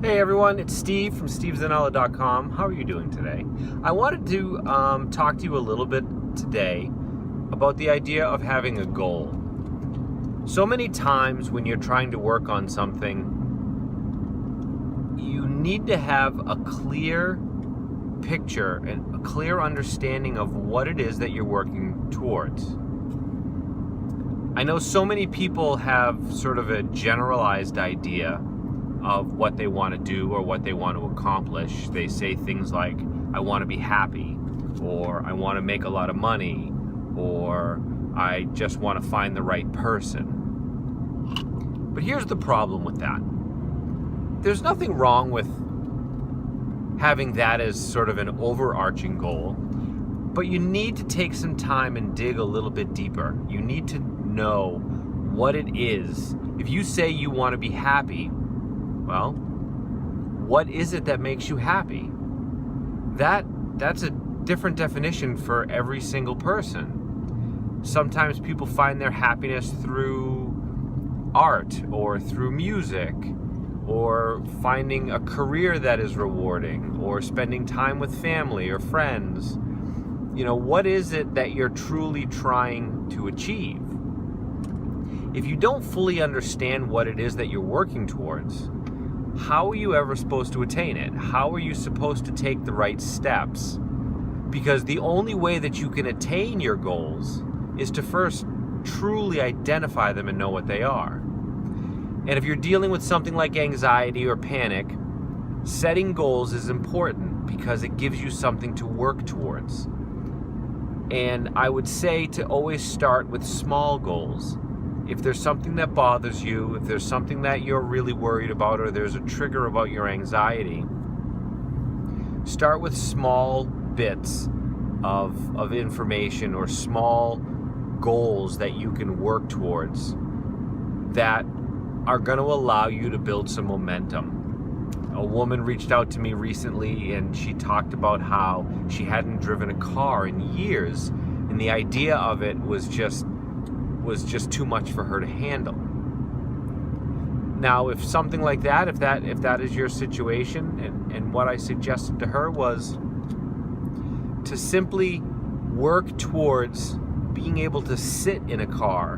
Hey everyone, it's Steve from stevezanella.com. How are you doing today? I wanted to talk to you a little bit today about the idea of having a goal. So many times when you're trying to work on something, you need to have a clear picture and a clear understanding of what it is that you're working towards. I know so many people have sort of a generalized idea of what they want to do or what they want to accomplish. They say things like, I want to be happy, or I want to make a lot of money, or I just want to find the right person. But here's the problem with that. There's nothing wrong with having that as sort of an overarching goal, but you need to take some time and dig a little bit deeper. You need to know what it is. If you say you want to be happy, well, what is it that makes you happy? That's a different definition for every single person. Sometimes people find their happiness through art or through music, or finding a career that is rewarding, or spending time with family or friends. You know, what is it that you're truly trying to achieve? If you don't fully understand what it is that you're working towards, how are you ever supposed to attain it? How are you supposed to take the right steps? Because the only way that you can attain your goals is to first truly identify them and know what they are. And if you're dealing with something like anxiety or panic, setting goals is important because it gives you something to work towards. And I would say to always start with small goals. If there's something that bothers you, if there's something that you're really worried about, or there's a trigger about your anxiety, start with small bits of information or small goals that you can work towards that are going to allow you to build some momentum. A woman reached out to me recently and she talked about how she hadn't driven a car in years, and the idea of it was just too much for her to handle. Now, if something like that, if that is your situation, and what I suggested to her was to simply work towards being able to sit in a car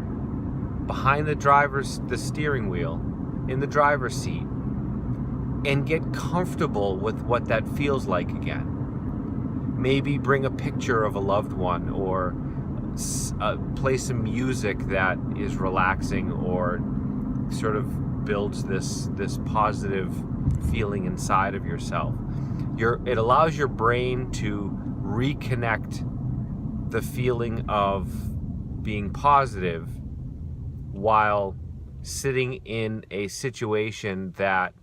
behind the steering wheel, in the driver's seat, and get comfortable with what that feels like again. Maybe bring a picture of a loved one, or play some music that is relaxing or sort of builds this positive feeling inside of yourself. It allows your brain to reconnect the feeling of being positive while sitting in a situation that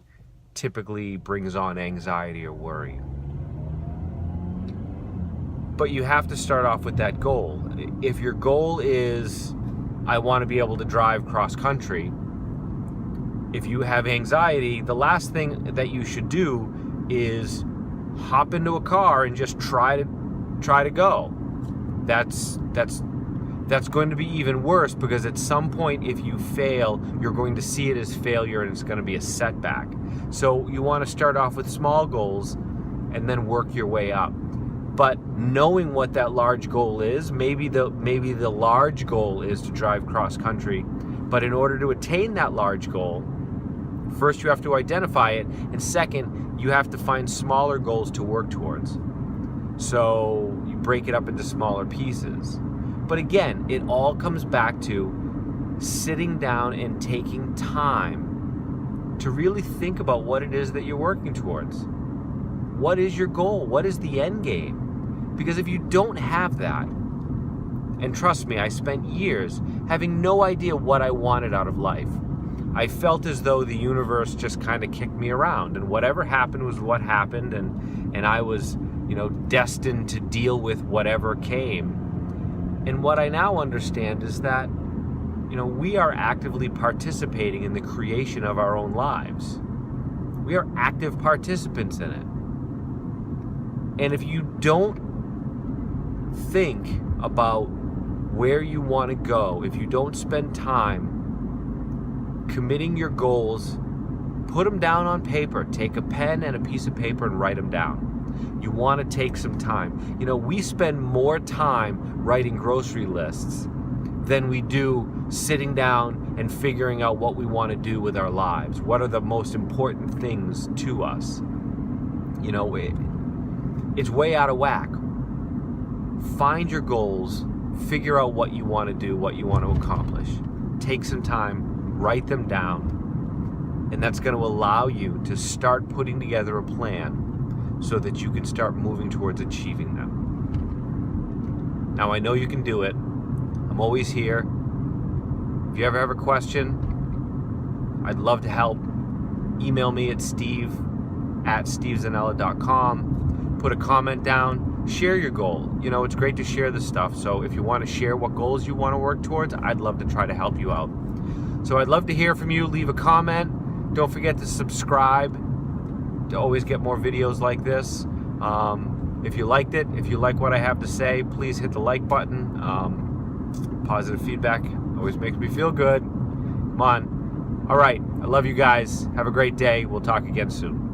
typically brings on anxiety or worry. But you have to start off with that goal. If your goal is, I want to be able to drive cross country, if you have anxiety, the last thing that you should do is hop into a car and just try to go. That's going to be even worse, because at some point, if you fail, you're going to see it as failure and it's going to be a setback. So you want to start off with small goals and then work your way up. But knowing what that large goal is, maybe the large goal is to drive cross country, but in order to attain that large goal, first you have to identify it, and second, you have to find smaller goals to work towards. So you break it up into smaller pieces. But again, it all comes back to sitting down and taking time to really think about what it is that you're working towards. What is your goal? What is the end game? Because if you don't have that, and trust me, I spent years having no idea what I wanted out of life. I felt as though the universe just kind of kicked me around, and whatever happened was what happened, and I was, destined to deal with whatever came. And what I now understand is that, we are actively participating in the creation of our own lives. We are active participants in it. And if you don't think about where you want to go, if you don't spend time committing your goals put them down on paper. Take a pen and a piece of paper and write them down. You want to take some time. You know, we spend more time writing grocery lists than we do sitting down and figuring out what we want to do with our lives. What are the most important things to us? You know, it's way out of whack. Find your goals, figure out what you want to do, what you want to accomplish. Take some time, write them down, and that's going to allow you to start putting together a plan so that you can start moving towards achieving them. Now, I know you can do it. I'm always here. If you ever have a question, I'd love to help. Email me at steve@stevezanella.com. Put a comment down. Share your goal. You know, it's great to share this stuff. So if you want to share what goals you want to work towards, I'd love to try to help you out. So I'd love to hear from you. Leave a comment. Don't forget to subscribe to always get more videos like this. If you liked it, if you like what I have to say, please hit the like button. Positive feedback always makes me feel good. Come on. All right. I love you guys. Have a great day. We'll talk again soon.